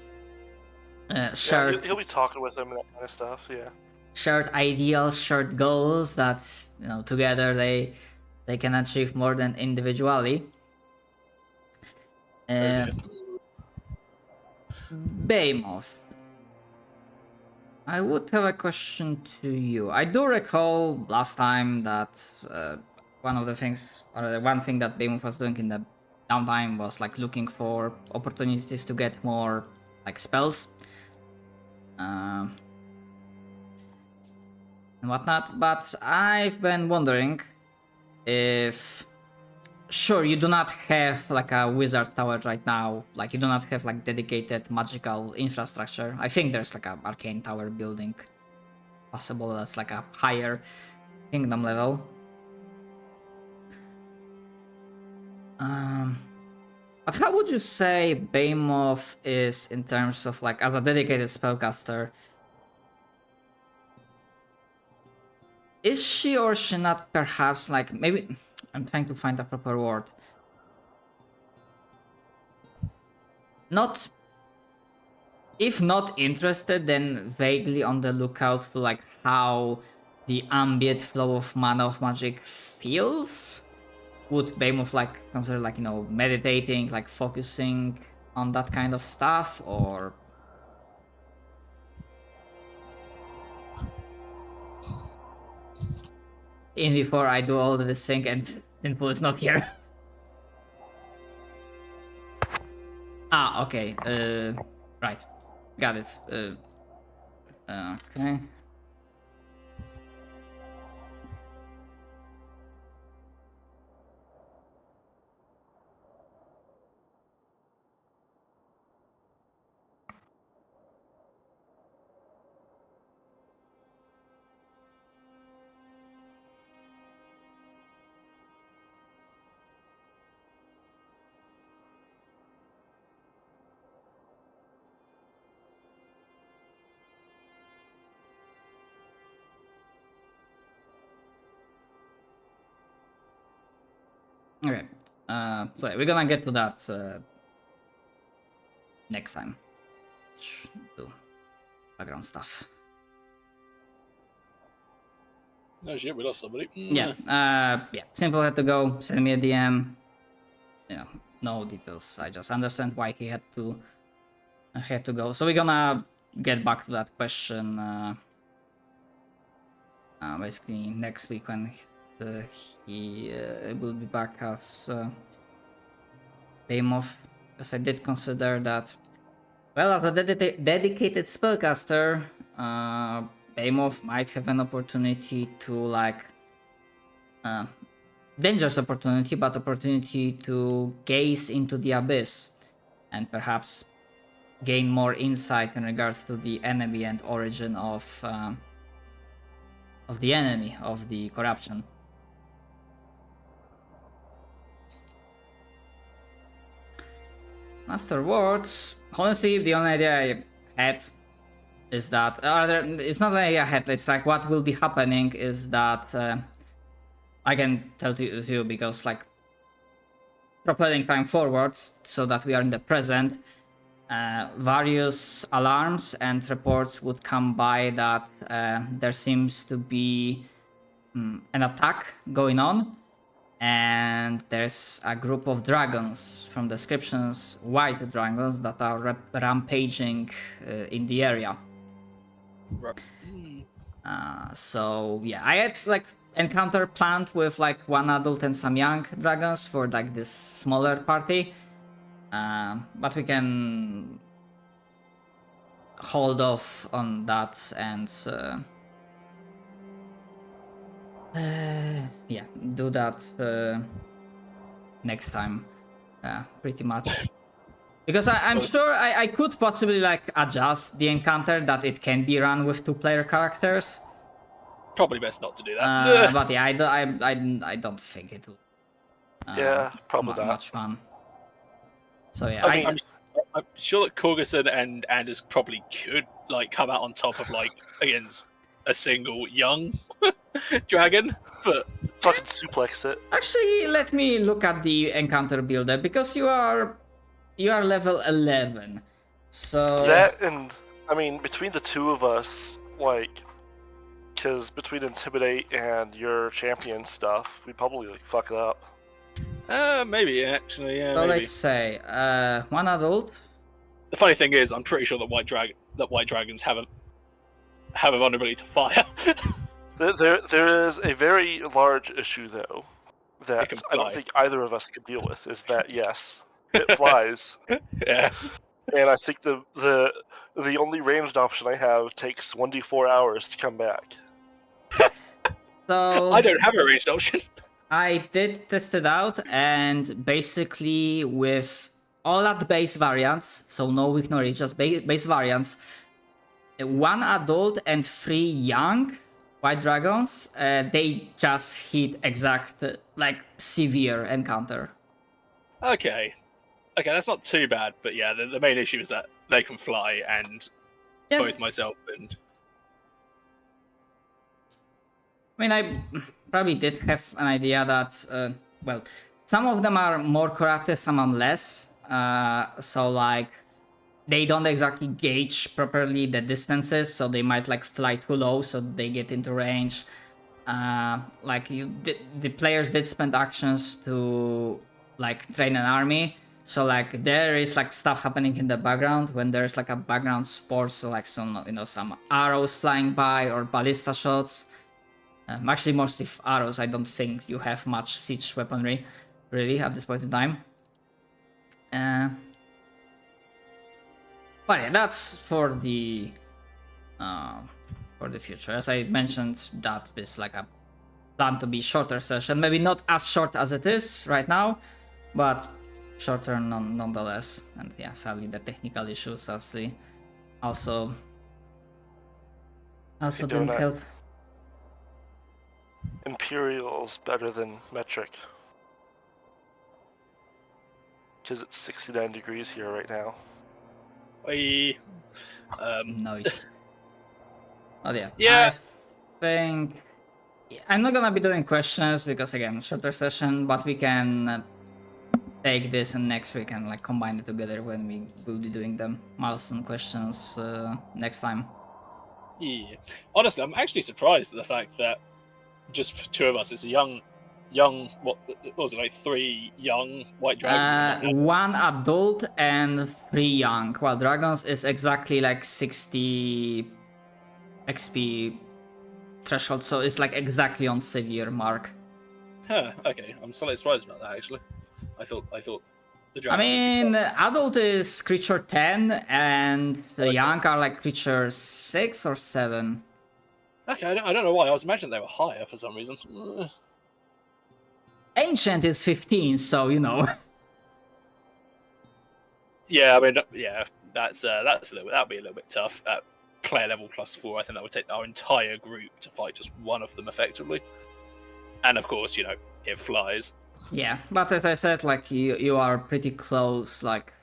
shared... Yeah, he'll be talking with them and that kind of stuff, yeah. Shared ideals, shared goals that, you know, together they can achieve more than individually. Behemoth, I would have a question to you. I do recall last time that one of the things, or the one thing that Behemoth was doing in the downtime was like looking for opportunities to get more like spells. And whatnot, but I've been wondering if, sure, you do not have like a wizard tower right now, like you do not have like dedicated magical infrastructure. I think there's like a arcane tower building possible that's like a higher kingdom level. But how would you say Behemoth is in terms of like as a dedicated spellcaster? Is she or she not perhaps like, maybe, I'm trying to find a proper word. Not, if not interested, then vaguely on the lookout to like how the ambient flow of mana of magic feels? Would Behemoth like consider like, you know, meditating, like focusing on that kind of stuff, or... In before I do all this thing and Sinful is not here. Okay. Right. Got it. Okay. Okay. So we're gonna get to that next time. Do background stuff. Oh shit, we lost somebody. Yeah. Yeah. Simple had to go. Send me a DM. You know, no details. I just understand why he had to go. So we're gonna get back to that question basically next week when he will be back as Behemoth, because I did consider that, well, as a dedicated spellcaster, Behemoth might have an opportunity to like dangerous opportunity, but opportunity to gaze into the abyss and perhaps gain more insight in regards to the enemy and origin of the enemy, of the corruption. Afterwards, honestly, the only idea I had is that, it's not an idea I had, it's like what will be happening is that, I can tell to you because like propelling time forwards so that we are in the present, various alarms and reports would come by that there seems to be an attack going on, and there's a group of dragons, from descriptions white dragons, that are rampaging in the area. Right. So yeah, I had like encounter planned with like one adult and some young dragons for like this smaller party, but we can hold off on that and yeah, do that next time, pretty much. Because I'm sure I could possibly like adjust the encounter that it can be run with 2-player characters. Probably best not to do that. But yeah, I don't think it will Yeah, probably not. much fun. So yeah, I mean, I'm sure that Corguson and Anders probably could like come out on top of like against a single young dragon, but fucking suplex it. actually, let me look at the encounter builder because you are level 11. So That and I mean, between the two of us, like, because between intimidate and your champion stuff, we'd probably like fuck it up. maybe actually, yeah. so Maybe. let's say one adult. The funny thing is, I'm pretty sure that white dragons have a vulnerability to fire. There is a very large issue though that can I don't fly. think either of us could deal with. Is that yes, it flies, Yeah. and I think the only ranged option I have takes 1d4 hours to come back. So I don't have a ranged option. I did test it out, and basically with all at base variants, so no weak nor rage, just base variants, one adult and 3 young white dragons, they just hit exact like severe encounter. Okay, that's not too bad. But yeah, the main issue is that they can fly, and Yeah. both myself and I mean, I probably did have an idea that, well, some of them are more corrupted, some are less. So, like, they don't exactly gauge properly the distances, so they might, like, fly too low, so they get into range. Like, the players did spend actions to, like, train an army. So, like, there is, like, stuff happening in the background when there's, like, a background sport, so, like, some, some arrows flying by or ballista shots. Actually, mostly arrows. I don't think you have much siege weaponry, really, at this point in time. But yeah, that's for the future. As I mentioned, that is like a plan to be shorter session. Maybe not as short as it is right now, but shorter nonetheless. And yeah, sadly, the technical issues also didn't that. help. Imperial's better than metric. Because it's 69 degrees here right now. Nice. Oh yeah. Yeah. I think I'm not gonna be doing questions because again, shorter session, but we can take this and next week and like combine it together when we will be doing the milestone questions next time. yeah. Honestly, I'm actually surprised at the fact that just 2 of us. It's a young. What was it, like 3 young white dragons? One adult and 3 young. While dragons is exactly like 60 XP threshold, so it's like exactly on severe mark. Huh. Okay, I'm slightly surprised about that actually. I thought the I dragons. mean, adult is creature 10 and the young are like creature 6 or 7. Okay, I don't know why. I was imagining they were higher for some reason. Ancient is 15, so you know. Yeah, I mean, yeah, that'd be a little bit tough. At player level +4, I think that would take our entire group to fight just one of them effectively. And of course, it flies. Yeah, but as I said, like you are pretty close. Like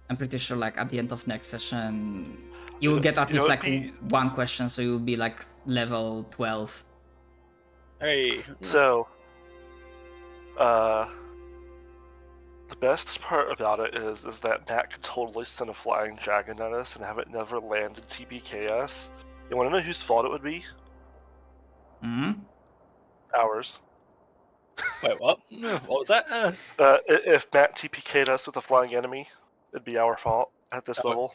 I'm pretty sure, like at the end of next session, you will get at least like one question, so you'll be like level 12. Hey. So, the best part about it is that Matt could totally send a flying dragon at us and have it never land in TPKS. You want to know whose fault it would be? Hmm. Ours. Wait, what? What was that? If Matt TPK'd us with a flying enemy, it'd be our fault at this level.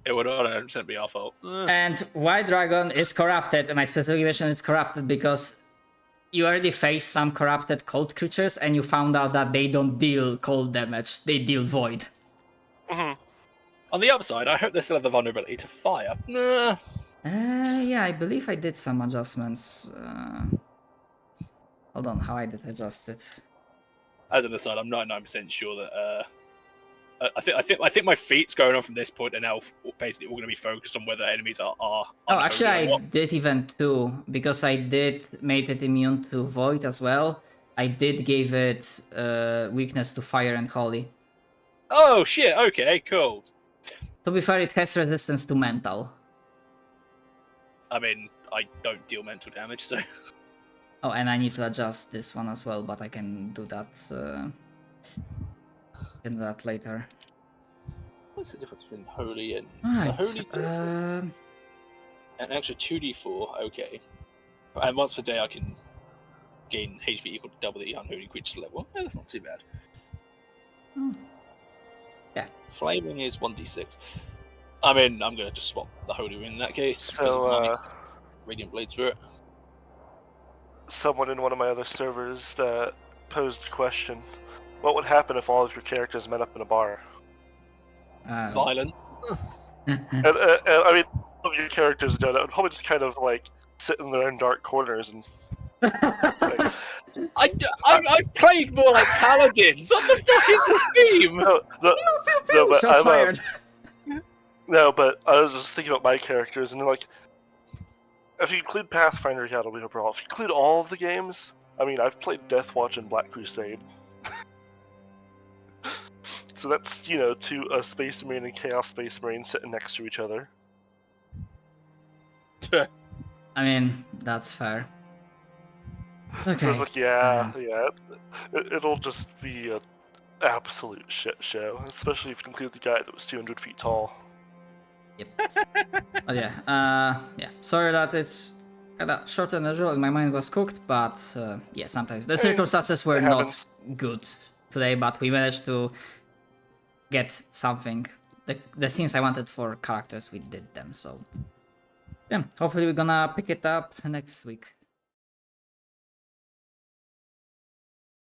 It would 100% be our fault. And White Dragon is corrupted, and I specifically mentioned it's corrupted because you already faced some corrupted cold creatures, and you found out that they don't deal cold damage; they deal void. Mm-hmm. On the upside, I hope they still have the vulnerability to fire. Yeah, I believe I did some adjustments. Hold on, how I did adjust it. As an aside, I'm 99% sure that I think my feats going on from this point are now basically all going to be focused on whether enemies are Oh, actually, unholy or I what. did even two because I did made it immune to void as well. I did give it weakness to fire and holy. Oh shit! Okay, cool. To be fair, it has resistance to mental. I mean, I don't deal mental damage, so Oh, and I need to adjust this one as well, but I can do that. Can do that later. what's the difference between holy and Alright. holy? An extra 2d4. Okay, and once per day I can gain HP equal to double the unholy creature's level. Yeah, that's not too bad. Yeah. Flaming is 1d6. I mean, I'm gonna just swap the holy ring in that case. because of my So, Radiant Blade Spirit. someone in one of my other servers posed a question: what would happen if all of your characters met up in a bar? Violence. And I mean, all of your characters don't. It would probably just kind of like sit in their own dark corners and. Like, I've played more like paladins. What the fuck is this theme? no, but Shots I'm, fired. no, but I was just thinking about my characters, and like, if you include Pathfinder, yeah, it'll be no problem. If you include all of the games, I mean, I've played Deathwatch and Black Crusade. So that's, a Space Marine and Chaos Space Marine sitting next to each other. I mean, that's fair. Okay. So it's like, it'll just be an absolute shit show, especially if you include the guy that was 200 feet tall. Yep. But yeah, sorry that it's kind of shorter than usual. My mind was cooked, but yeah, sometimes the circumstances were not good today, but we managed to get something. The scenes I wanted for characters, we did them. So yeah, hopefully we're gonna pick it up next week.